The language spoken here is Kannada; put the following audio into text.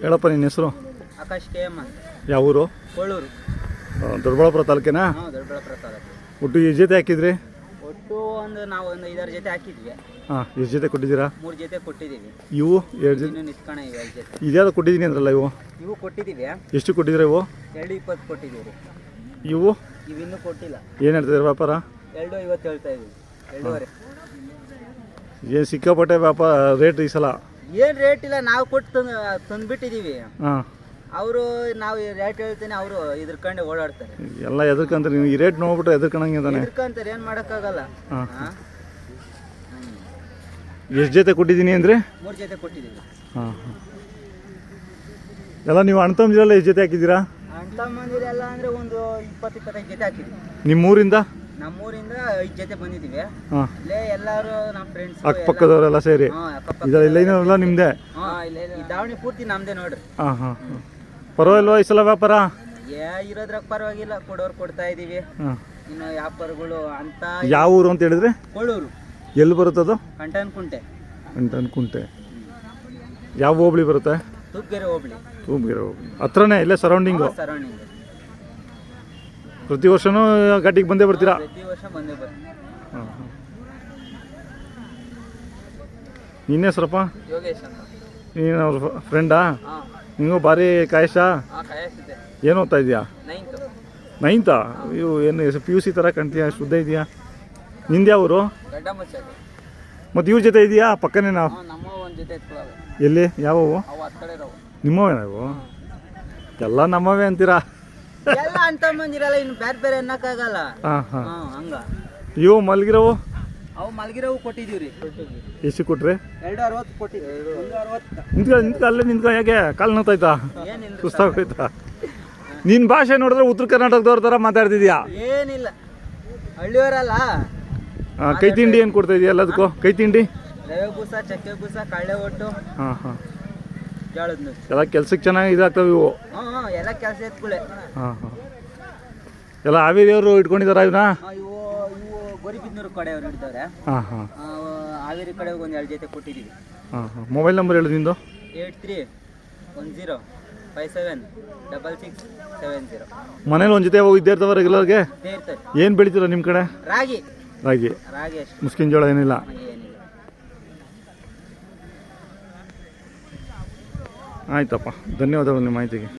ಹೇಳಪ್ಪ ನಿನ್ನ ಹೆಸರು? ಆಕಾಶ್ KM. ಯಾವ ಊರು? ಕೊಳ್ಳೂರು. ದೊಡ್ಡಬಳ್ಳಾಪುರ ತಾಲೂಕೇನಾ? ಹಾಂ, ದೊಡ್ಡಬಳ್ಳಾಪುರ ತಾಲೂಕು. ಒಟ್ಟು ಎಷ್ಟು ಜೊತೆ ಹಾಕಿದ್ರಿ? ಒಟ್ಟು ನಾವು ಒಂದು 5-6 ಜೊತೆ ಹಾಕಿದ್ವಿ. ಹಾಂ, ಎಷ್ಟು ಜೊತೆ ಕೊಟ್ಟಿದ್ದೀರಾ? 3 ಜೊತೆ ಕೊಟ್ಟಿದ್ದೀವಿ. ಇವು 2 ಜೊತೆ ಇನ್ನೂ ನಿತ್ಕೊಣ ಇವೆ 5 ಜೊತೆ. ಇದ್ಯಾವುದು ಕೊಟ್ಟಿದ್ದೀನಿ ಅಂದ್ರಲ್ಲ ಇವು? ಇವು ಕೊಟ್ಟಿದ್ದೀವಿ. ಎಷ್ಟು ಕೊಟ್ಟಿದ್ರೆ ಇವು? 2.20 ಕೊಟ್ಟಿದ್ದೀವಿ. ಇವು ಇನ್ನೂ ಕೊಟ್ಟಿಲ್ಲ. ಏನು ಹೇಳ್ತಿದ್ದೀರಿ ವ್ಯಾಪಾರ? 2.50 ಹೇಳ್ತಾ ಇದ್ದೀವಿ. 2.5. ಏನು ಸಿಕ್ಕಾಪಟ್ಟೆ ವ್ಯಾಪಾರ ರೇಟ್ ಈ ಸಲ? ಏನು ರೇಟ್ ಇಲ್ಲ, ನಾವು ಕೊಟ್ಟು ತಂದುಬಿಟ್ಟಿದ್ದೀವಿ. ಹಾಂ, ಅವರು ನಾವು ರೇಟ್ ಹೇಳ್ತೇನೆ, ಅವರು ಇದ್ರಕಂಡೆ ಓಡಾಡ್ತಾರೆ. ಎಲ್ಲ ಎದ್ರಕಂತಾರೆ. ನೀವು ಈ ರೇಟ್ ನೋಡ್ಬಿಟ್ಟು ಎದ್ರಕಣಂಗೆ ತಾನೆ? ಇದ್ರಕಂತಾರೆ, ಏನು ಮಾಡೋಕ್ಕಾಗಲ್ಲ. ಹಾಂ. ಎಷ್ಟು ಜೊತೆ ಕೊಟ್ಟಿದ್ದೀನಿ ಅಂದರೆ? 3 ಜೊತೆ ಕೊಟ್ಟಿದ್ದೀವಿ. ಹಾಂ ಹಾಂ. ಎಲ್ಲ ನೀವು ಅಣ್ಣ ತಮ್ಮದಿರೆಲ್ಲ ಎಷ್ಟು ಜೊತೆ ಹಾಕಿದ್ದೀರಾ? ಅಣ್ಣ ತಮ್ಮಂದಿರೆಲ್ಲ ಅಂದರೆ ಒಂದು 20-25 ಜೊತೆ ಹಾಕಿದ್ದೀವಿ. ನಿಮ್ಮೂರಿಂದ? ನಮ್ಮೂರಿಂದ 5 ಜೊತೆ ಬಂದಿದ್ದೀವಿ. ಹಾಂ, ಇಲ್ಲೇ ಎಲ್ಲರೂ ನಮ್ಮ ಫ್ರೆಂಡ್ಸ್ ಅಕ್ಕಪಕ್ಕದವರೆಲ್ಲ ಸೇರಿ? ಇದೆಲ್ಲ ಇನ್ನೆಲ್ಲ ನಿಮ್ಮದೇ? ಹಾಂ, ಈ ದಾವಣಿ ಪೂರ್ತಿ ನಮ್ಮದೇ ನೋಡ್ರಿ. ಹಾಂ ಹಾಂ ಹಾಂ. ಪರವಾಗಿಲ್ವಾ ಈ ಸಲ ವ್ಯಾಪಾರ? ಇರೋದ್ರಾಗ ಪರವಾಗಿಲ್ಲ, ಕೊಡೋರು ಕೊಡ್ತಾ ಇದ್ದೀವಿ. ಹಾಂ. ಇನ್ನು ವ್ಯಾಪಾರಗಳು ಅಂತ. ಯಾವ ಊರು ಅಂತ ಹೇಳಿದ್ರೆ? ಕೊಳ್ಳೂರು. ಎಲ್ಲಿ ಬರುತ್ತದು? ಕಂಟನ್ಕುಂಟೆ. ಕಂಟನ್ಕುಂಟೆ. ಯಾವ ಹೋಬಳಿ ಬರುತ್ತೆ? ತೂಪ್ಗೆರೆ ಹೋಬಳಿ. ತೂಪ್ಗೆರೆ ಹೋಬಳಿ ಹತ್ರನೇ, ಇಲ್ಲೇ ಸರೌಂಡಿಂಗು? ಸರೌಂಡಿಂಗ್. ಪ್ರತಿ ವರ್ಷನೂ ಘಾಟಿಗೆ ಬಂದೇ ಬರ್ತೀರಾ? ಪ್ರತಿ ವರ್ಷ ಬಂದೇ ಬರ್ತೀವಿ. ಹಾಂ ಹಾಂ. ನಿನ್ನ ಹೆಸರಪ್ಪ? ಯೋಗೇಶ್ ಅಂತ. ನೀನು ಅವ್ರ ಫ್ರೆಂಡಾ? ಹಾಂ. ನಿಂಗೂ ಭಾರಿ ಕಾಯಶ? ಹಾಂ, ಕಾಯಿಸಿದ್ದೆ. ಏನು ಓದ್ತಾ ಇದೆಯಾ? 9th. 9th? ಇವು ಏನು PUC ಥರ ಕಾಣ್ತೀಯಾ? ಶುದ್ಧ ಇದೆಯಾ? ನಿಂದು ಯಾವ ಊರು? ಗಡ್ಡ ಮುಚ್ಚಾಗ. ಮತ್ತು ಇವ್ರ ಜೊತೆ ಇದೆಯಾ ಪಕ್ಕನೇ? ನಾವು ನಮ್ಮ ಒಂದು ಜೊತೆ ಎತ್ಕೊಳ್ಳೋದು. ಎಲ್ಲಿ? ಯಾವವು? ಅವು ಹತ್ತು ಕಡೆ ಇರೋವು. ನಿಮ್ಮವೇ? ನಾವು ಎಲ್ಲ ನಮ್ಮವೇ ಅಂತೀರಾ? ಎಲ್ಲ ಅಂತ ಮಂದಿರಲ್ಲ, ಇನ್ನು ಬೇರೆ ಬೇರೆ ಅನ್ನಕ್ಕಾಗಲ್ಲ. ಹಾಂ ಹಾಂ. ಹಂಗ. ಇವು ಮಲಗಿರೋವು? ಅವು ಮಲಗಿರೋವು ಕೊಟ್ಟಿದ್ದೀವಿ ರೀ. ಎಷ್ಟು ಕೊಟ್ರಿ? 2.60 ಕೊಟ್ಟಿದ್ದೀವಿ. 1.60. ನಿಂತ್ಕ ಅಲ್ಲೇ ನಿಂತ್ಕ. ಯಾಕೆ ಕಾಲು ನೋತಾಯ್ತಾ? ಏನಿಲ್ಲ, ಸುಸ್ತಾಗೋಯ್ತಾ? ನಿನ್ನ ಭಾಷೆ ನೋಡಿದ್ರೆ ಉತ್ತರ ಕರ್ನಾಟಕದವ್ರ ಥರ ಮಾತಾಡ್ತಿದ್ಯಾ? ಏನಿಲ್ಲ, ಹಳ್ಳಿಯವರಲ್ಲ. ಕೈ ತಿಂಡಿ ಏನು ಕೊಡ್ತಾ ಇದೆಯಾ ಎಲ್ಲದಕ್ಕೂ? ಕೈ ತಿಂಡಿ? ರವೆ ಬೂಸ, ಚಕ್ಕೆ ಬೂಸ, ಕಳ್ಳೆ ಒಟ್ಟು. ಹಾಂ ಹಾಂ. ಜೋಳದ ನುಚ್ಚು. ಎಲ್ಲ ಕೆಲ್ಸಕ್ಕೆ ಚೆನ್ನಾಗಿ ಇದಾಗ್ತವೆ ಇವು? ಹಾಂ, ಎಲ್ಲ ಕೆಲಸ ಎತ್ಕೊಳ್ಳೆ. ಹಾಂ ಹಾಂ. ಎಲ್ಲ ಹಾವೇರಿಯವರು ಇಟ್ಕೊಂಡಿದಾರ ಇವನ್ನ? ಇವು ಗೋರಿಬಿದ್ನೂರು ಕಡೆಯವ್ರು ಹಿಡಿದವ್ರೆ. ಹಾಂ ಹಾಂ. ಹಾವೇರಿ ಕಡೆ ಒಂದು 2 ಜೊತೆ ಕೊಟ್ಟಿದ್ದೀವಿ. ಹಾಂ ಹಾಂ. ಮೊಬೈಲ್ ನಂಬರ್ ಹೇಳು ನಿಂದು? 8310566670. ಮನೇಲಿ ಒಂದು ಜೊತೆ ಹೋಗಿದ್ದೇ ಇರ್ತಾವ ರೆಗ್ಯುಲರ್ಗೆ? ಇರ್ತದೆ. ಏನು ಬೆಳಿತೀರ ನಿಮ್ಮ ಕಡೆ? ರಾಗಿ. ರಾಗಿ ಅಷ್ಟೇ, ಮುಸ್ಕಿನ ಜೋಳ ಏನಿಲ್ಲ? ಏನಿಲ್ಲ. ಆಯ್ತಪ್ಪ, ಧನ್ಯವಾದಗಳು ನಿಮ್ಮ ಮಾಹಿತಿಗೆ.